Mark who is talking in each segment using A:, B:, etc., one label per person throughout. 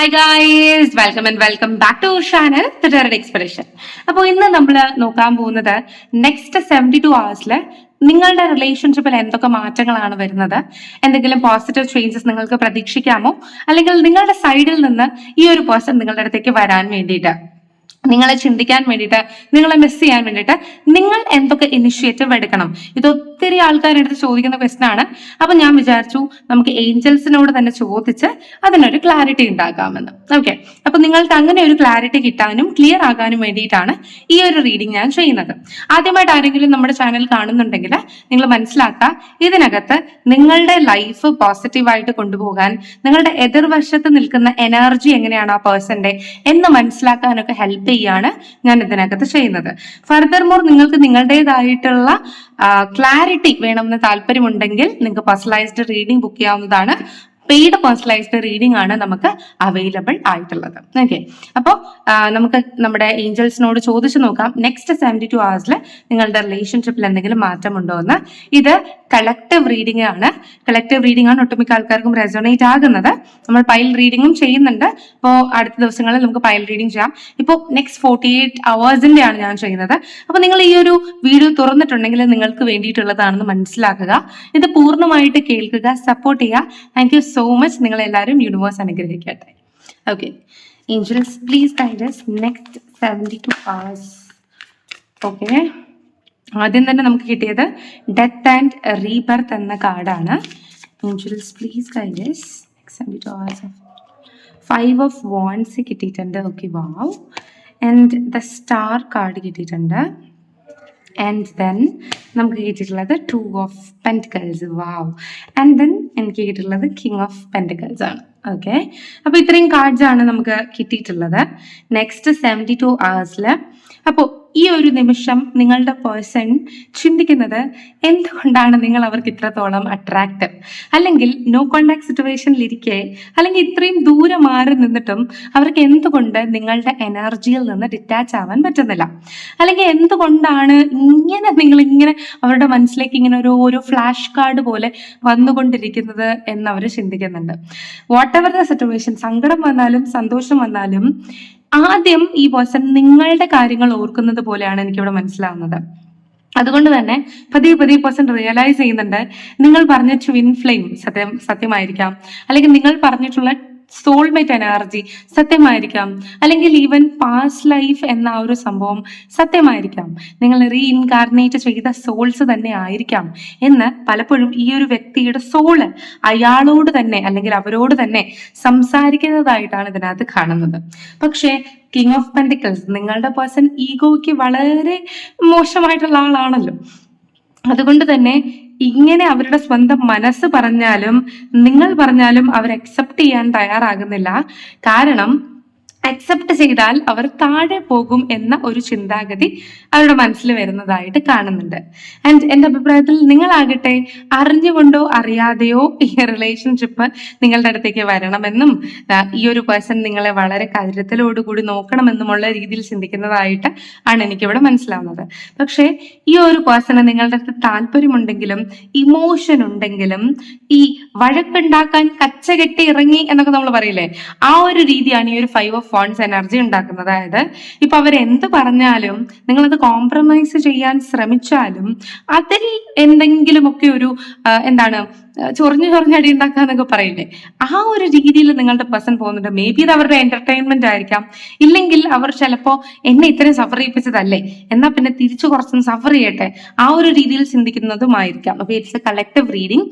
A: Hi guys, welcome and welcome back to channel ടെറഡ് expression. അപ്പോൾ ഇന്ന് നമ്മൾ നോക്കാൻ പോകുന്നത് നെക്സ്റ്റ് 72 hours നിങ്ങളുടെ റിലേഷൻഷിപ്പിൽ എന്തൊക്കെ മാറ്റങ്ങളാണ് വരുന്നത്, എന്തെങ്കിലും പോസിറ്റീവ് ചേഞ്ചസ് നിങ്ങൾക്ക് പ്രതീക്ഷിക്കാമോ, അല്ലെങ്കിൽ നിങ്ങളുടെ സൈഡിൽ നിന്ന് ഈ ഒരു പേഴ്സൺ നിങ്ങളുടെ അടുത്തേക്ക് വരാൻ വേണ്ടിയിട്ട്, നിങ്ങളെ ചിന്തിക്കാൻ വേണ്ടിയിട്ട്, നിങ്ങളെ മിസ് ചെയ്യാൻ വേണ്ടിയിട്ട് നിങ്ങൾ എന്തൊക്കെ ഇനിഷ്യേറ്റീവ് എടുക്കണം. ഇത് ഒത്തിരി ആൾക്കാരെടുത്ത് ചോദിക്കുന്ന ക്വസ്റ്റൻ ആണ്. അപ്പൊ ഞാൻ വിചാരിച്ചു നമുക്ക് ഏഞ്ചൽസിനോട് തന്നെ ചോദിച്ച് അതിനൊരു ക്ലാരിറ്റി ഉണ്ടാക്കാമെന്ന്. ഓക്കെ, അപ്പൊ നിങ്ങൾക്ക് അങ്ങനെ ഒരു ക്ലാരിറ്റി കിട്ടാനും ക്ലിയർ ആകാനും വേണ്ടിയിട്ടാണ് ഈ ഒരു റീഡിംഗ് ഞാൻ ചെയ്യുന്നത്. ആദ്യമായിട്ട് ആരെങ്കിലും നമ്മുടെ ചാനൽ കാണുന്നുണ്ടെങ്കിൽ നിങ്ങൾ മനസ്സിലാക്കുക, ഇതിനകത്ത് നിങ്ങളുടെ ലൈഫ് പോസിറ്റീവായിട്ട് കൊണ്ടുപോകാൻ, നിങ്ങളുടെ എതിർവശത്ത് നിൽക്കുന്ന എനർജി എങ്ങനെയാണ് ആ പേഴ്സന്റെ എന്ന് മനസ്സിലാക്കാനൊക്കെ ഹെൽപ്പ് ാണ് ഞാൻ ഇതിനകത്ത് ചെയ്യുന്നത്. ഫർദർ മോർ നിങ്ങൾക്ക് നിങ്ങളുടേതായിട്ടുള്ള ക്ലാരിറ്റി വേണമെന്ന് താല്പര്യമുണ്ടെങ്കിൽ നിങ്ങൾക്ക് പേഴ്സണലൈസ്ഡ് റീഡിംഗ് ബുക്ക് ചെയ്യാവുന്നതാണ്. പെയ്ഡ് പേഴ്സണലൈസ്ഡ് റീഡിംഗ് ആണ് നമുക്ക് അവൈലബിൾ ആയിട്ടുള്ളത്. ഓക്കെ, അപ്പോൾ നമുക്ക് നമ്മുടെ ഏഞ്ചൽസിനോട് ചോദിച്ചു നോക്കാം നെക്സ്റ്റ് 72 hours നിങ്ങളുടെ റിലേഷൻഷിപ്പിൽ എന്തെങ്കിലും മാറ്റമുണ്ടോ എന്ന്. ഇത് കളക്റ്റീവ് റീഡിംഗ് ആണ്. കളക്റ്റീവ് റീഡിംഗ് ആണ് ഒട്ടുമിക്ക ആൾക്കാർക്കും റെസൊണേറ്റ് ആകുന്നത്. നമ്മൾ പൈൽ റീഡിങ്ങും ചെയ്യുന്നുണ്ട്. അപ്പോൾ അടുത്ത ദിവസങ്ങളിൽ നമുക്ക് പൈൽ റീഡിംഗ് ചെയ്യാം. ഇപ്പോൾ നെക്സ്റ്റ് 48 hours ആണ് ഞാൻ ചെയ്യുന്നത്. അപ്പോൾ നിങ്ങൾ ഈ ഒരു വീഡിയോ തുറന്നിട്ടുണ്ടെങ്കിൽ നിങ്ങൾക്ക് വേണ്ടിയിട്ടുള്ളതാണെന്ന് മനസ്സിലാക്കുക. ഇത് പൂർണ്ണമായിട്ട് കേൾക്കുക, സപ്പോർട്ട് ചെയ്യുക. Thank you so much. നിങ്ങൾ എല്ലാവരും യൂണിവേഴ്സ് അനുഗ്രഹിക്കട്ടെ. Okay, angels please guide us next 72 hours. Okay, ആദ്യം തന്നെ നമുക്ക് കിട്ടിയത് ഡെത്ത് ആൻഡ് റീബർത്ത് എന്ന കാർഡാണ്. Angels please guide us next 72 hours. 5 of Wands കിട്ടിയിട്ടുണ്ട്. Okay, wow. And the star card കിട്ടിയിട്ടുണ്ട്. ആൻഡ് ദെൻ നമുക്ക് കിട്ടിയിട്ടുള്ളത് 2 of Pentacles. Wow. And then എനിക്ക് കിട്ടിയിട്ടുള്ളത് King of Pentacles ആണ്. ഓക്കെ, അപ്പോൾ ഇത്രയും കാർഡ്സ് ആണ് നമുക്ക് കിട്ടിയിട്ടുള്ളത് നെക്സ്റ്റ് 72 hours. അപ്പോൾ ഈ ഒരു നിമിഷം നിങ്ങളുടെ പേഴ്സൺ ചിന്തിക്കുന്നത് എന്തുകൊണ്ടാണ് നിങ്ങൾ അവർക്ക് ഇത്രത്തോളം അട്രാക്റ്റീവ്, അല്ലെങ്കിൽ നോ കോണ്ടാക്ട് സിറ്റുവേഷനിലിരിക്കെ, അല്ലെങ്കിൽ ഇത്രയും ദൂരെ മാറി നിന്നിട്ടും അവർക്ക് എന്തുകൊണ്ട് നിങ്ങളുടെ എനർജിയിൽ നിന്ന് ഡിറ്റാച്ച് ആവാൻ പറ്റുന്നില്ല, അല്ലെങ്കിൽ എന്തുകൊണ്ടാണ് നിങ്ങൾ അവരുടെ മനസ്സിലേക്ക് ഇങ്ങനെ ഒരു ഫ്ലാഷ് കാർഡ് പോലെ വന്നുകൊണ്ടിരിക്കുന്നത് എന്ന് അവർ ചിന്തിക്കുന്നുണ്ട്. വാട്ട് എവർ ദ സിറ്റുവേഷൻ, സങ്കടം വന്നാലും സന്തോഷം വന്നാലും ആദ്യം ഈ പേഴ്സൺ നിങ്ങളുടെ കാര്യങ്ങൾ ഓർക്കുന്നത് പോലെയാണ് എനിക്കിവിടെ മനസ്സിലാവുന്നത്. അതുകൊണ്ട് തന്നെ പതിയെ പേഴ്സൺ റിയലൈസ് ചെയ്യുന്നുണ്ട് നിങ്ങൾ പറഞ്ഞ ട്വിൻ ഫ്ലെയിം സത്യമായിരിക്കാം, അല്ലെങ്കിൽ നിങ്ങൾ പറഞ്ഞിട്ടുള്ള സോൾമേറ്റ് എനർജി സത്യമായിരിക്കാം, അല്ലെങ്കിൽ ഈവൻ പാസ്റ്റ് ലൈഫ് എന്ന ആ ഒരു സംഭവം സത്യമായിരിക്കാം, നിങ്ങൾ റീഇൻകാർണേറ്റ് ചെയ്ത സോൾസ് തന്നെ ആയിരിക്കാം എന്ന് പലപ്പോഴും ഈ ഒരു വ്യക്തിയുടെ സോള് അയാളോട് തന്നെ അല്ലെങ്കിൽ അവരോട് തന്നെ സംസാരിക്കുന്നതായിട്ടാണ് ഇതിനകത്ത് കാണുന്നത്. പക്ഷേ കിങ് ഓഫ് പെന്റിക്കിൾസ്, നിങ്ങളുടെ പേഴ്സൺ ഈഗോയ്ക്ക് വളരെ മോശമായിട്ടുള്ള ആളാണല്ലോ. അതുകൊണ്ട് തന്നെ ഇങ്ങനെ അവരുടെ സ്വന്തം മനസ്സ് പറഞ്ഞാലും നിങ്ങൾ പറഞ്ഞാലും അവർ അക്സെപ്റ്റ് ചെയ്യാൻ തയ്യാറാകുന്നില്ല. കാരണം അക്സെപ്റ്റ് ചെയ്താൽ അവർ താഴെ പോകും എന്ന ഒരു ചിന്താഗതി അവരുടെ മനസ്സിൽ വരുന്നതായിട്ട് കാണുന്നുണ്ട്. ആൻഡ് എൻ്റെ അഭിപ്രായത്തിൽ നിങ്ങളാകട്ടെ അറിഞ്ഞുകൊണ്ടോ അറിയാതെയോ ഈ റിലേഷൻഷിപ്പ് നിങ്ങളുടെ അടുത്തേക്ക് വരണമെന്നും ഈ ഒരു പേഴ്സൺ നിങ്ങളെ വളരെ കരുതലോടുകൂടി നോക്കണമെന്നുമുള്ള രീതിയിൽ ചിന്തിക്കുന്നതായിട്ട് ആണ് എനിക്കിവിടെ മനസ്സിലാവുന്നത്. പക്ഷേ ഈ ഒരു പേഴ്സണ് നിങ്ങളുടെ അടുത്ത് താല്പര്യമുണ്ടെങ്കിലും ഇമോഷൻ ഉണ്ടെങ്കിലും ഈ വഴക്കുണ്ടാക്കാൻ കച്ചകെട്ടി ഇറങ്ങി എന്നൊക്കെ നമ്മൾ പറയില്ലേ, ആ ഒരു രീതിയാണ് ഈ ഒരു 5 of Wands എനർജി ഉണ്ടാക്കുന്നത്. അതായത് ഇപ്പൊ അവരെന്ത് പറഞ്ഞാലും നിങ്ങളത് കോംപ്രമൈസ് ചെയ്യാൻ ശ്രമിച്ചാലും അതിൽ എന്തെങ്കിലുമൊക്കെ ഒരു ചൊറിഞ്ഞടി ഉണ്ടാക്കാന്നൊക്കെ പറയില്ലേ, ആ ഒരു രീതിയിൽ നിങ്ങളുടെ പേഴ്സൺ പോകുന്നുണ്ട്. മേ ബി ഇത് അവരുടെ എന്റർടൈൻമെന്റ് ആയിരിക്കാം, ഇല്ലെങ്കിൽ അവർ ചിലപ്പോ എന്നെ ഇത്രയും സഫർ ചെയ്യിപ്പിച്ചതല്ലേ, എന്നാ പിന്നെ തിരിച്ചു കുറച്ചൊന്ന് സഫർ ചെയ്യട്ടെ, ആ ഒരു രീതിയിൽ ചിന്തിക്കുന്നതുമായിരിക്കാം. അപ്പൊ it's A collective reading.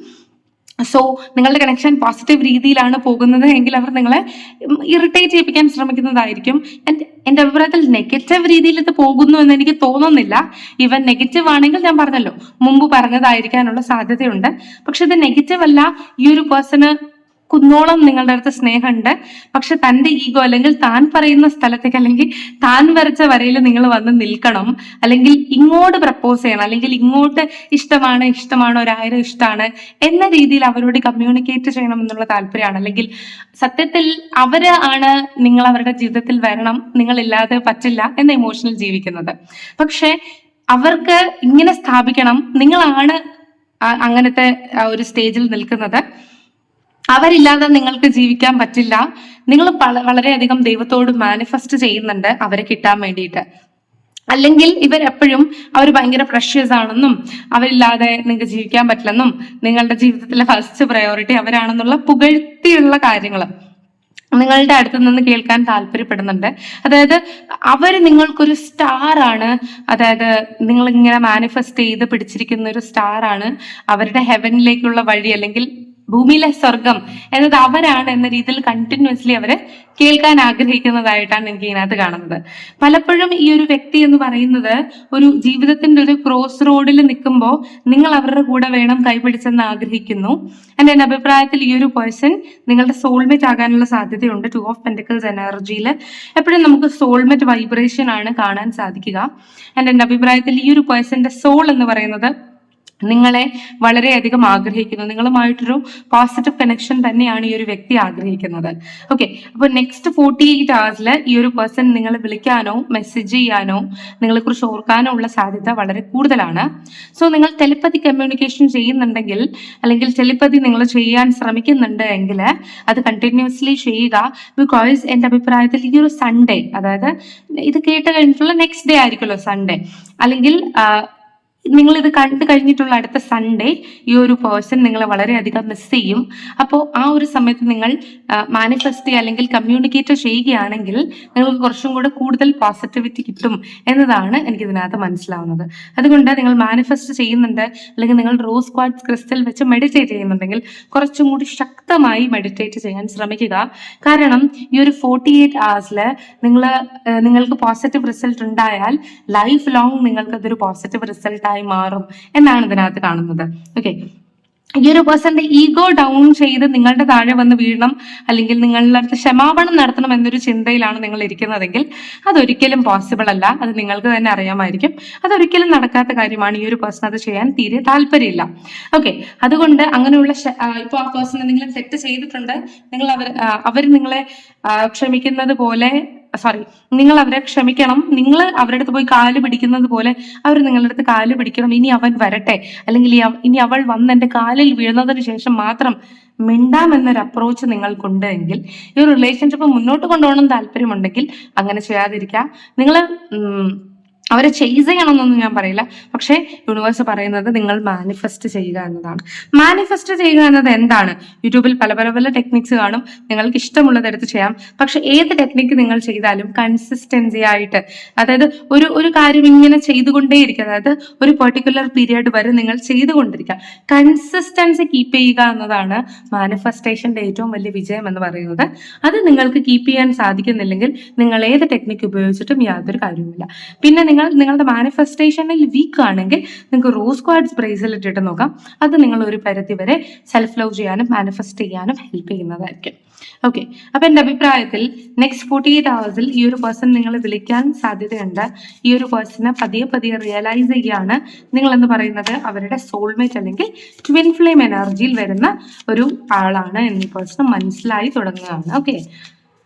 A: So നിങ്ങളുടെ കണക്ഷൻ പോസിറ്റീവ് രീതിയിലാണ് പോകുന്നത് എങ്കിൽ അവർ നിങ്ങളെ ഇറിറ്റേറ്റ് ചെയ്യിപ്പിക്കാൻ ശ്രമിക്കുന്നതായിരിക്കും. എൻ്റെ അഭിപ്രായത്തിൽ നെഗറ്റീവ് രീതിയിൽ ഇത് പോകുന്നു എന്ന് എനിക്ക് തോന്നുന്നില്ല. ഈവൻ നെഗറ്റീവ് ആണെങ്കിൽ ഞാൻ പറഞ്ഞല്ലോ മുമ്പ് പറഞ്ഞതായിരിക്കാനുള്ള സാധ്യതയുണ്ട്. പക്ഷെ ഇത് നെഗറ്റീവ് അല്ല. ഈ ഒരു പേഴ്സണ് കുന്നോളം നിങ്ങളുടെ അടുത്ത് സ്നേഹമുണ്ട്. പക്ഷെ തൻ്റെ ഈഗോ, അല്ലെങ്കിൽ താൻ പറയുന്ന സ്ഥലത്തേക്ക്, അല്ലെങ്കിൽ താൻ വരച്ച വരയിൽ നിങ്ങൾ വന്ന് നിൽക്കണം, അല്ലെങ്കിൽ ഇങ്ങോട്ട് പ്രപ്പോസ് ചെയ്യണം, അല്ലെങ്കിൽ ഇങ്ങോട്ട് ഇഷ്ടമാണോ 1000 ഇഷ്ടമാണ് എന്ന രീതിയിൽ അവരോട് കമ്മ്യൂണിക്കേറ്റ് ചെയ്യണം എന്നുള്ള താല്പര്യമാണ്. അല്ലെങ്കിൽ സത്യത്തിൽ ആണ് നിങ്ങൾ അവരുടെ ജീവിതത്തിൽ വരണം, നിങ്ങളില്ലാതെ പറ്റില്ല എന്ന ഇമോഷനിൽ ജീവിക്കുന്നത്. പക്ഷെ അവർക്ക് ഇങ്ങനെ സ്ഥാപിക്കണം, നിങ്ങളാണ് അങ്ങനത്തെ ഒരു സ്റ്റേജിൽ നിൽക്കുന്നത്, അവരില്ലാതെ നിങ്ങൾക്ക് ജീവിക്കാൻ പറ്റില്ല. നിങ്ങൾ വളരെയധികം ദൈവത്തോട് മാനിഫെസ്റ്റ് ചെയ്യുന്നുണ്ട് അവരെ കിട്ടാൻ വേണ്ടിയിട്ട്. അല്ലെങ്കിൽ ഇവരെപ്പോഴും അവർ ഭയങ്കര പ്രഷ്യസ് ആണെന്നും അവരില്ലാതെ നിങ്ങൾക്ക് ജീവിക്കാൻ പറ്റില്ലെന്നും നിങ്ങളുടെ ജീവിതത്തിലെ ഫസ്റ്റ് പ്രയോറിറ്റി അവരാണെന്നുള്ള പുകഴ്ത്തിയുള്ള കാര്യങ്ങൾ നിങ്ങളുടെ അടുത്ത് നിന്ന് കേൾക്കാൻ താല്പര്യപ്പെടുന്നുണ്ട്. അതായത് അവർ നിങ്ങൾക്കൊരു സ്റ്റാർ ആണ്. അതായത് നിങ്ങൾ ഇങ്ങനെ മാനിഫെസ്റ്റ് ചെയ്ത് പിടിച്ചിരിക്കുന്ന ഒരു സ്റ്റാർ ആണ്. അവരുടെ ഹെവനിലേക്കുള്ള വഴി അല്ലെങ്കിൽ ഭൂമിയിലെ സ്വർഗം എന്നത് അവരാണ് എന്ന രീതിയിൽ കണ്ടിന്യൂസ്ലി അവര് കേൾക്കാൻ ആഗ്രഹിക്കുന്നതായിട്ടാണ് എനിക്ക് ഇതിനകത്ത് കാണുന്നത്. പലപ്പോഴും ഈ ഒരു വ്യക്തി എന്ന് പറയുന്നത് ഒരു ജീവിതത്തിന്റെ ഒരു ക്രോസ് റോഡിൽ നിൽക്കുമ്പോൾ നിങ്ങൾ അവരുടെ കൂടെ വേണം കൈപിടിച്ചെന്ന് ആഗ്രഹിക്കുന്നു. എന്റെ അഭിപ്രായത്തിൽ ഈ ഒരു പേഴ്സൺ നിങ്ങളുടെ സോൾമേറ്റ് ആകാനുള്ള സാധ്യതയുണ്ട്. 2 ഓഫ് പെന്റിക്കിൾസ് എനർജിയിൽ എപ്പോഴും നമുക്ക് സോൾമേറ്റ് വൈബ്രേഷൻ ആണ് കാണാൻ സാധിക്കുക. എന്റെ അഭിപ്രായത്തിൽ ഈ ഒരു പേഴ്സന്റെ സോൾ എന്ന് പറയുന്നത് നിങ്ങളെ വളരെയധികം ആഗ്രഹിക്കുന്നു. നിങ്ങളുമായിട്ടൊരു പോസിറ്റീവ് കണക്ഷൻ തന്നെയാണ് ഈ ഒരു വ്യക്തി ആഗ്രഹിക്കുന്നത്. ഓക്കെ, അപ്പോൾ നെക്സ്റ്റ് 48 hours ഈ ഒരു പേഴ്സൺ നിങ്ങളെ വിളിക്കാനോ മെസ്സേജ് ചെയ്യാനോ നിങ്ങളെ കുറിച്ച് ഓർക്കാനോ ഉള്ള സാധ്യത വളരെ കൂടുതലാണ്. സോ നിങ്ങൾ ടെലിപ്പതി കമ്മ്യൂണിക്കേഷൻ ചെയ്യുന്നുണ്ടെങ്കിൽ അല്ലെങ്കിൽ ടെലിപ്പതി നിങ്ങൾ ചെയ്യാൻ ശ്രമിക്കുന്നുണ്ട് എങ്കിൽ അത് കണ്ടിന്യൂസ്ലി ചെയ്യുക. ബിക്കോസ് എൻ്റെ അഭിപ്രായത്തിൽ ഈ ഒരു സൺഡേ, അതായത് ഇത് കേട്ട് കഴിഞ്ഞിട്ടുള്ള നെക്സ്റ്റ് ഡേ ആയിരിക്കുമല്ലോ സൺഡേ, അല്ലെങ്കിൽ നിങ്ങൾ ഇത് കണ്ടു കഴിഞ്ഞിട്ടുള്ള അടുത്ത സൺഡേ ഈ ഒരു പേഴ്സൺ നിങ്ങളെ വളരെയധികം മിസ് ചെയ്യും. അപ്പോൾ ആ ഒരു സമയത്ത് നിങ്ങൾ മാനിഫെസ്റ്റ് അല്ലെങ്കിൽ കമ്മ്യൂണിക്കേറ്റ് ചെയ്യുകയാണെങ്കിൽ നിങ്ങൾക്ക് കുറച്ചും കൂടെ കൂടുതൽ പോസിറ്റിവിറ്റി കിട്ടും എന്നതാണ് എനിക്ക് ഇതിനകത്ത് മനസ്സിലാവുന്നത്. അതുകൊണ്ട് നിങ്ങൾ മാനിഫെസ്റ്റ് ചെയ്യുന്നുണ്ട് അല്ലെങ്കിൽ നിങ്ങൾ റോസ് ക്വാർട്സ് ക്രിസ്റ്റൽ വെച്ച് മെഡിറ്റേറ്റ് ചെയ്യുന്നുണ്ടെങ്കിൽ കുറച്ചും കൂടി ശക്തമായി മെഡിറ്റേറ്റ് ചെയ്യാൻ ശ്രമിക്കുക. കാരണം ഈ ഒരു 48 hours നിങ്ങൾക്ക് പോസിറ്റീവ് റിസൾട്ട് ഉണ്ടായാൽ ലൈഫ് ലോങ് നിങ്ങൾക്ക് അതൊരു പോസിറ്റീവ് റിസൾട്ട് മാറും എന്നാണ് ഇതിനകത്ത് കാണുന്നത്. ഓക്കെ, ഈ ഒരു പേഴ്സന്റെ ഈഗോ ഡൗൺ ചെയ്ത് നിങ്ങളുടെ താഴെ വന്ന് വീഴണം അല്ലെങ്കിൽ നിങ്ങളുടെ അടുത്ത് ക്ഷമാപണം നടത്തണം എന്നൊരു ചിന്തയിലാണ് നിങ്ങൾ ഇരിക്കുന്നതെങ്കിൽ അതൊരിക്കലും പോസിബിൾ അല്ല. അത് നിങ്ങൾക്ക് തന്നെ അറിയാമായിരിക്കും. അതൊരിക്കലും നടക്കാത്ത കാര്യമാണ്. ഈ ഒരു പേഴ്സൺ അത് ചെയ്യാൻ തീരെ താല്പര്യമില്ല. ഓക്കെ, അതുകൊണ്ട് അങ്ങനെയുള്ള ഇപ്പോൾ ആ പേഴ്സൺ എന്തെങ്കിലും തെറ്റ് ചെയ്തിട്ടുണ്ട്, നിങ്ങൾ അവർ നിങ്ങളെ ക്ഷമിക്കുന്നത് പോലെ നിങ്ങൾ അവരെ ക്ഷമിക്കണം. നിങ്ങൾ അവരുടെ അടുത്ത് പോയി കാല് പിടിക്കുന്നത് പോലെ അവർ നിങ്ങളുടെ അടുത്ത് കാല് പിടിക്കണം. ഇനി അവൻ വരട്ടെ, അല്ലെങ്കിൽ ഇനി അവൾ വന്ന് എൻ്റെ കാലിൽ വീഴുന്നതിന് ശേഷം മാത്രം മിണ്ടാമെന്നൊരു അപ്രോച്ച് നിങ്ങൾക്കുണ്ട് എങ്കിൽ, ഈ ഒരു റിലേഷൻഷിപ്പ് മുന്നോട്ട് കൊണ്ടുപോകണം താല്പര്യമുണ്ടെങ്കിൽ അങ്ങനെ ചെയ്യാതിരിക്കുക. നിങ്ങൾ അവരെ ചേസ് ചെയ്യണമെന്നൊന്നും ഞാൻ പറയില്ല. പക്ഷേ യൂണിവേഴ്സ് പറയുന്നത് നിങ്ങൾ മാനിഫെസ്റ്റ് ചെയ്യുക എന്നതാണ്. മാനിഫെസ്റ്റ് ചെയ്യുക എന്നത് എന്താണ്? യൂട്യൂബിൽ പല പല പല ടെക്നിക്സ് കാണും. നിങ്ങൾക്ക് ഇഷ്ടമുള്ളതെടുത്ത് ചെയ്യാം. പക്ഷെ ഏത് ടെക്നിക്ക് നിങ്ങൾ ചെയ്താലും കൺസിസ്റ്റൻസി ആയിട്ട്, അതായത് ഒരു കാര്യം ഇങ്ങനെ ചെയ്തുകൊണ്ടേയിരിക്കുക, അതായത് ഒരു പെർട്ടിക്കുലർ പീരിയഡ് വരെ നിങ്ങൾ ചെയ്തുകൊണ്ടിരിക്കുക. കൺസിസ്റ്റൻസി കീപ്പ് ചെയ്യുക എന്നതാണ് മാനിഫെസ്റ്റേഷന്റെ ഏറ്റവും വലിയ വിജയം എന്ന് പറയുന്നത്. അത് നിങ്ങൾക്ക് കീപ്പ് ചെയ്യാൻ സാധിക്കുന്നില്ലെങ്കിൽ നിങ്ങൾ ഏത് ടെക്നിക്ക് ഉപയോഗിച്ചിട്ടും യാതൊരു കാര്യവുമില്ല. പിന്നെ നിങ്ങളുടെ മാനിഫെസ്റ്റേഷനിൽ വീക്ക് ആണെങ്കിൽ നിങ്ങൾക്ക് റോസ് ക്വാർട്സ് ബ്രേസ്ലെറ്റ് ഇട്ട് നോക്കാം. അത് നിങ്ങൾ ഒരു പരിധി വരെ സെൽഫ് ലവ് ചെയ്യാനും മാനിഫെസ്റ്റ് ചെയ്യാനും ഹെൽപ്പ് ചെയ്യുന്നതായിരിക്കും. ഓക്കെ, അപ്പൊ എൻ്റെ അഭിപ്രായത്തിൽ നെക്സ്റ്റ് 48 hours ഈ ഒരു പേഴ്സൺ നിങ്ങളെ വിളിക്കാൻ സാധ്യതയുണ്ട്. ഈ ഒരു പേഴ്സണെ പതിയെ പതിയെ റിയലൈസ് ചെയ്യുകയാണ് നിങ്ങൾ എന്ന് പറയുന്നത് അവരുടെ സോൾമേറ്റ് അല്ലെങ്കിൽ ട്വിൻ ഫ്ലെയിം എനർജിയിൽ വരുന്ന ഒരു ആളാണ് എന്നീ പേഴ്സൺ മനസ്സിലായി തുടങ്ങുകയാണ്. Okay,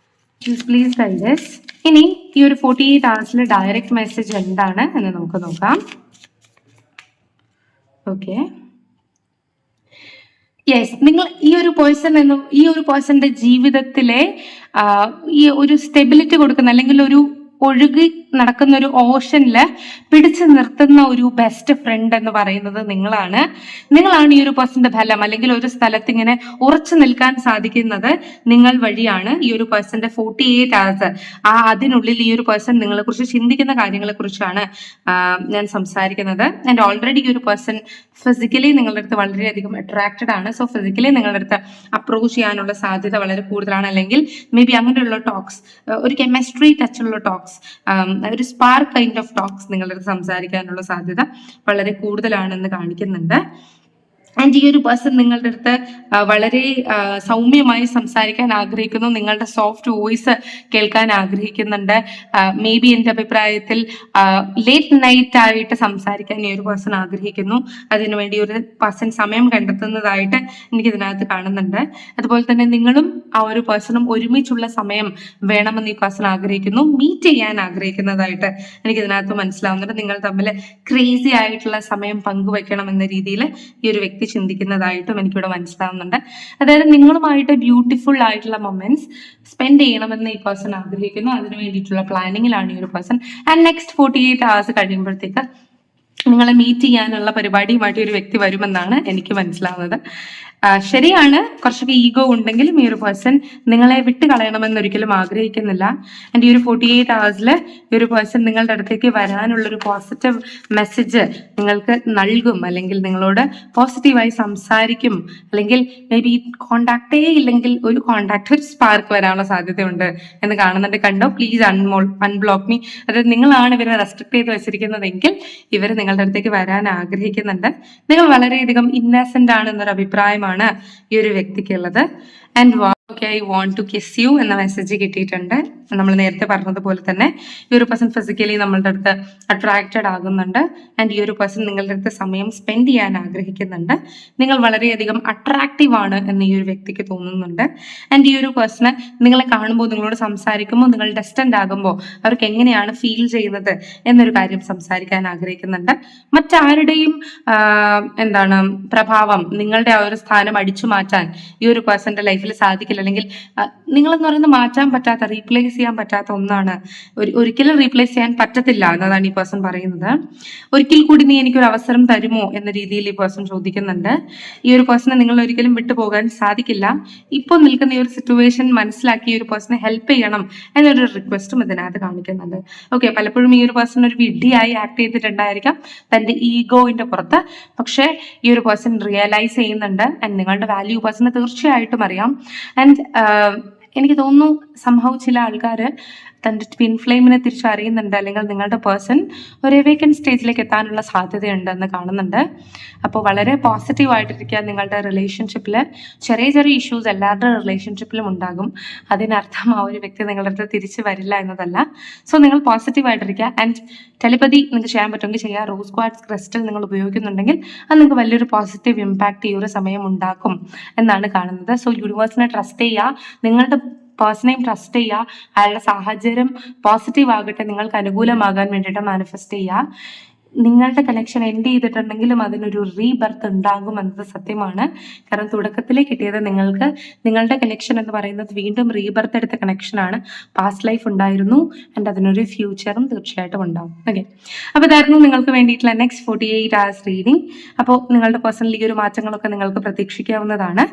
A: please guide us. ഇനി ഈ ഒരു 48 hours ഡയറക്റ്റ് മെസ്സേജ് എന്താണ് എന്ന് നമുക്ക് നോക്കാം. ഓക്കെ, യെസ്, നിങ്ങൾ ഈ ഒരു പേഴ്സന്റെ ജീവിതത്തിലെ ഈ ഒരു സ്റ്റെബിലിറ്റി കൊടുക്കുന്ന അല്ലെങ്കിൽ ഒരു ഒഴുകി നടക്കുന്ന ഒരു ഓഷനില് പിടിച്ചു നിർത്തുന്ന ഒരു ബെസ്റ്റ് ഫ്രണ്ട് എന്ന് പറയുന്നത് നിങ്ങളാണ് ഈ ഒരു പേഴ്സന്റെ ഫലം. അല്ലെങ്കിൽ ഒരു സ്ഥലത്ത് ഇങ്ങനെ ഉറച്ചു നിൽക്കാൻ സാധിക്കുന്നത് നിങ്ങൾ വഴിയാണ്. ഈ ഒരു പേഴ്സന്റെ 48 hours അതിനുള്ളിൽ ഈ ഒരു പേഴ്സൺ നിങ്ങളെ കുറിച്ച് ചിന്തിക്കുന്ന കാര്യങ്ങളെ കുറിച്ചാണ് ഞാൻ സംസാരിക്കുന്നത്. ആൻഡ് ഓൾറെഡി ഈ ഒരു പേഴ്സൺ ഫിസിക്കലി നിങ്ങളുടെ അടുത്ത് വളരെയധികം അട്രാക്റ്റഡ് ആണ്. സോ ഫിസിക്കലി നിങ്ങളുടെ അടുത്ത് അപ്രോച്ച് ചെയ്യാനുള്ള സാധ്യത വളരെ കൂടുതലാണ്. അല്ലെങ്കിൽ മേ ബി അങ്ങനെയുള്ള ടോക്സ്, ഒരു കെമിസ്ട്രി ടച്ചുള്ള ടോക്സ്, ഒരു സ്പാർക്ക് കൈൻഡ് ഓഫ് ടോക്സ് നിങ്ങളുടെ അടുത്ത് സംസാരിക്കാനുള്ള സാധ്യത വളരെ കൂടുതലാണെന്ന് കാണിക്കുന്നുണ്ട്. ആൻഡ് ഈ ഒരു പേഴ്സൺ നിങ്ങളുടെ അടുത്ത് വളരെ സൗമ്യമായി സംസാരിക്കാൻ ആഗ്രഹിക്കുന്നു. നിങ്ങളുടെ സോഫ്റ്റ് വോയിസ് കേൾക്കാൻ ആഗ്രഹിക്കുന്നുണ്ട്. മേ ബി എൻ്റെ അഭിപ്രായത്തിൽ ലേറ്റ് നൈറ്റ് ആയിട്ട് സംസാരിക്കാൻ ഈ ഒരു പേഴ്സൺ ആഗ്രഹിക്കുന്നു. അതിനുവേണ്ടി ഒരു പേഴ്സൺ സമയം കണ്ടെത്തുന്നതായിട്ട് എനിക്ക് ഇതിനകത്ത് കാണുന്നുണ്ട്. അതുപോലെ തന്നെ നിങ്ങളും ആ ഒരു പേഴ്സണും ഒരുമിച്ചുള്ള സമയം വേണമെന്ന് ഈ പേഴ്സൺ ആഗ്രഹിക്കുന്നു. മീറ്റ് ചെയ്യാൻ ആഗ്രഹിക്കുന്നതായിട്ട് എനിക്ക് ഇതിനകത്ത് മനസ്സിലാവുന്നുണ്ട്. നിങ്ങൾ തമ്മിൽ ക്രേസി ആയിട്ടുള്ള സമയം പങ്കുവെക്കണം എന്ന രീതിയിൽ ഈ ഒരു വ്യക്തി ചിന്തിക്കുന്നതായിട്ടും എനിക്കിവിടെ മനസ്സിലാവുന്നുണ്ട്. അതായത് നിങ്ങളുമായിട്ട് ബ്യൂട്ടിഫുൾ ആയിട്ടുള്ള മൊമെന്റ്സ് സ്പെൻഡ് ചെയ്യണമെന്ന് ഈ പേഴ്സൺ ആഗ്രഹിക്കുന്നു. അതിന് വേണ്ടിയിട്ടുള്ള പ്ലാനിങ്ങിലാണ് ഈ ഒരു പേഴ്സൺ. ആൻഡ് നെക്സ്റ്റ് 48 hours കഴിയുമ്പോഴത്തേക്ക് നിങ്ങളെ മീറ്റ് ചെയ്യാനുള്ള പരിപാടിയുമായിട്ട് ഒരു വ്യക്തി വരുമെന്നാണ് എനിക്ക് മനസ്സിലാവുന്നത്. ശരിയാണ്, കുറച്ചൊക്കെ ഈഗോ ഉണ്ടെങ്കിലും ഈ ഒരു പേഴ്സൺ നിങ്ങളെ വിട്ട് കളയണമെന്ന് ഒരിക്കലും ആഗ്രഹിക്കുന്നില്ല. ആൻഡ് ഈ ഒരു 48 hours ഈ ഒരു പേഴ്സൺ നിങ്ങളുടെ അടുത്തേക്ക് വരാനുള്ളൊരു പോസിറ്റീവ് മെസ്സേജ് നിങ്ങൾക്ക് നൽകും, അല്ലെങ്കിൽ നിങ്ങളോട് പോസിറ്റീവായി സംസാരിക്കും, അല്ലെങ്കിൽ മേ ബി കോണ്ടാക്ടേ ഇല്ലെങ്കിൽ ഒരു കോണ്ടാക്ട്, ഒരു സ്പാർക്ക് വരാനുള്ള സാധ്യതയുണ്ട് എന്ന് കാണുന്നുണ്ട്. കണ്ടോ, പ്ലീസ് അൺബ്ലോക്ക് മീ. അതായത് നിങ്ങളാണ് ഇവരെ റെസ്ട്രിക്ട് ചെയ്ത് വെച്ചിരിക്കുന്നതെങ്കിൽ ഇവർ നിങ്ങളുടെ അടുത്തേക്ക് വരാൻ ആഗ്രഹിക്കുന്നുണ്ട്. നിങ്ങൾ വളരെയധികം ഇന്നസെന്റ് ആണ് എന്നൊരു അഭിപ്രായമാണ് ഈ ഒരു വ്യക്തിക്കുള്ളത്. And okay, I want to kiss you എന്ന മെസ്സേജ് കിട്ടിയിട്ടുണ്ട്. നമ്മൾ നേരത്തെ പറഞ്ഞതുപോലെ തന്നെ ഈ ഒരു പേഴ്സൺ ഫിസിക്കലി നമ്മളുടെ അടുത്ത് അട്രാക്റ്റഡ് ആകുന്നുണ്ട്. ആൻഡ് ഈ ഒരു പേഴ്സൺ നിങ്ങളുടെ അടുത്ത് സമയം സ്പെൻഡ് ചെയ്യാൻ ആഗ്രഹിക്കുന്നുണ്ട്. നിങ്ങൾ വളരെയധികം അട്രാക്റ്റീവ് ആണ് എന്ന് ഈ ഒരു വ്യക്തിക്ക് തോന്നുന്നുണ്ട്. ആൻഡ് ഈ ഒരു പേഴ്സണ് നിങ്ങളെ കാണുമ്പോൾ, നിങ്ങളോട് സംസാരിക്കുമ്പോൾ, നിങ്ങൾ ഡെസ്റ്റൻഡ് ആകുമ്പോൾ അവർക്ക് എങ്ങനെയാണ് ഫീൽ ചെയ്യുന്നത് എന്നൊരു കാര്യം സംസാരിക്കാൻ ആഗ്രഹിക്കുന്നുണ്ട്. മറ്റാരുടെയും പ്രഭാവം, നിങ്ങളുടെ ആ ഒരു സ്ഥാനം അടിച്ചു മാറ്റാൻ ഈ ഒരു പേഴ്സന്റെ ലൈഫിൽ സാധിക്കില്ല. അല്ലെങ്കിൽ നിങ്ങളെന്ന് പറയുന്നത് മാറ്റാൻ പറ്റാത്ത, റീപ്ലേസ് ചെയ്യാൻ പറ്റാത്ത ഒന്നാണ്. ഒരിക്കലും റീപ്ലേസ് ചെയ്യാൻ പറ്റത്തില്ല എന്നതാണ് ഈ പേഴ്സൺ പറയുന്നത്. ഒരിക്കൽ കൂടി നീ എനിക്കൊരു അവസരം തരുമോ എന്ന രീതിയിൽ ഈ പേഴ്സൺ ചോദിക്കുന്നുണ്ട്. ഈ ഒരു പേഴ്സണെ നിങ്ങൾ ഒരിക്കലും വിട്ടുപോകാൻ സാധിക്കില്ല. ഇപ്പോൾ നിൽക്കുന്ന ഈ ഒരു സിറ്റുവേഷൻ മനസ്സിലാക്കി ഈ ഒരു പേഴ്സണെ ഹെൽപ്പ് ചെയ്യണം എന്നൊരു റിക്വസ്റ്റും ഇതിനകത്ത് കാണിക്കുന്നുണ്ട്. ഓക്കെ, പലപ്പോഴും ഈ ഒരു പേഴ്സൺ ഒരു വിഡ്ഢിയായി ആക്ട് ചെയ്തിട്ടുണ്ടായിരിക്കാം തന്റെ ഈഗോയിന്റെ പുറത്ത്. പക്ഷേ ഈ ഒരു പേഴ്സൺ റിയലൈസ് ചെയ്യുന്നുണ്ട്. ആൻഡ് നിങ്ങളുടെ വാല്യൂ പേഴ്സണ് തീർച്ചയായിട്ടും അറിയാം. ആൻഡ് എനിക്ക് തോന്നുന്നു സംഭവം ചില ആൾക്കാർ തൻ്റെ ട്വിൻ ഫ്ലെയിമിനെ തിരിച്ചറിയുന്നുണ്ട്, അല്ലെങ്കിൽ നിങ്ങളുടെ പേഴ്സൺ ഒരു എവേക്കൻ സ്റ്റേജിലേക്ക് എത്താനുള്ള സാധ്യതയുണ്ടെന്ന് കാണുന്നുണ്ട്. അപ്പോൾ വളരെ പോസിറ്റീവായിട്ടിരിക്കുക. നിങ്ങളുടെ റിലേഷൻഷിപ്പിൽ ചെറിയ ചെറിയ ഇഷ്യൂസ് എല്ലാവരുടെ റിലേഷൻഷിപ്പിലും ഉണ്ടാകും. അതിനർത്ഥം ആ ഒരു വ്യക്തി നിങ്ങളുടെ അടുത്ത് തിരിച്ചു വരില്ല എന്നതല്ല. സോ നിങ്ങൾ പോസിറ്റീവായിട്ടിരിക്കുക. ആൻഡ് ടെലിപ്പതി നിങ്ങൾക്ക് ചെയ്യാൻ പറ്റുമെങ്കിൽ ചെയ്യുക. റോസ് ക്വാർട്സ് ക്രിസ്റ്റൽ നിങ്ങൾ ഉപയോഗിക്കുന്നുണ്ടെങ്കിൽ അത് നിങ്ങൾക്ക് വലിയൊരു പോസിറ്റീവ് ഇമ്പാക്റ്റ് ഈ ഒരു സമയം ഉണ്ടാക്കും എന്നാണ് കാണുന്നത്. സോ യൂണിവേഴ്സിനെ ട്രസ്റ്റ് ചെയ്യുക, നിങ്ങളുടെ പേഴ്സണെയും ട്രസ്റ്റ് ചെയ്യുക. അയാളുടെ സാഹചര്യം പോസിറ്റീവ് ആകട്ടെ, നിങ്ങൾക്ക് അനുകൂലമാകാൻ വേണ്ടിയിട്ട് മാനിഫെസ്റ്റ് ചെയ്യുക. നിങ്ങളുടെ കണക്ഷൻ എൻഡ് ചെയ്തിട്ടുണ്ടെങ്കിലും അതിനൊരു റീബർത്ത് ഉണ്ടാകും എന്നത് സത്യമാണ്. കാരണം തുടക്കത്തിലേ കിട്ടിയത് നിങ്ങൾക്ക് നിങ്ങളുടെ കണക്ഷൻ എന്ന് പറയുന്നത് വീണ്ടും റീബർത്ത് എടുത്ത കണക്ഷനാണ്. പാസ്റ്റ് ലൈഫ് ഉണ്ടായിരുന്നു ആൻഡ് അതിനൊരു ഫ്യൂച്ചറും തീർച്ചയായിട്ടും ഉണ്ടാവും. ഓക്കെ, അപ്പോൾ ഇതായിരുന്നു നിങ്ങൾക്ക് വേണ്ടിയിട്ടുള്ള നെക്സ്റ്റ് 48 hours റീഡിങ്. അപ്പോൾ നിങ്ങളുടെ പേഴ്സണൽ ഈ ഒരു മാറ്റങ്ങളൊക്കെ നിങ്ങൾക്ക് പ്രതീക്ഷിക്കാവുന്നതാണ്.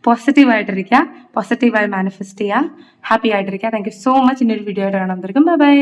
A: പോസിറ്റീവായിട്ടിരിക്കുക, പോസിറ്റീവായി മാനിഫെസ്റ്റ് ചെയ്യുക, ഹാപ്പി ആയിട്ടിരിക്കുക. Thank you so much. ഇന്നൊരു വീഡിയോ ആയിട്ട് കാണാൻ. Bye bye.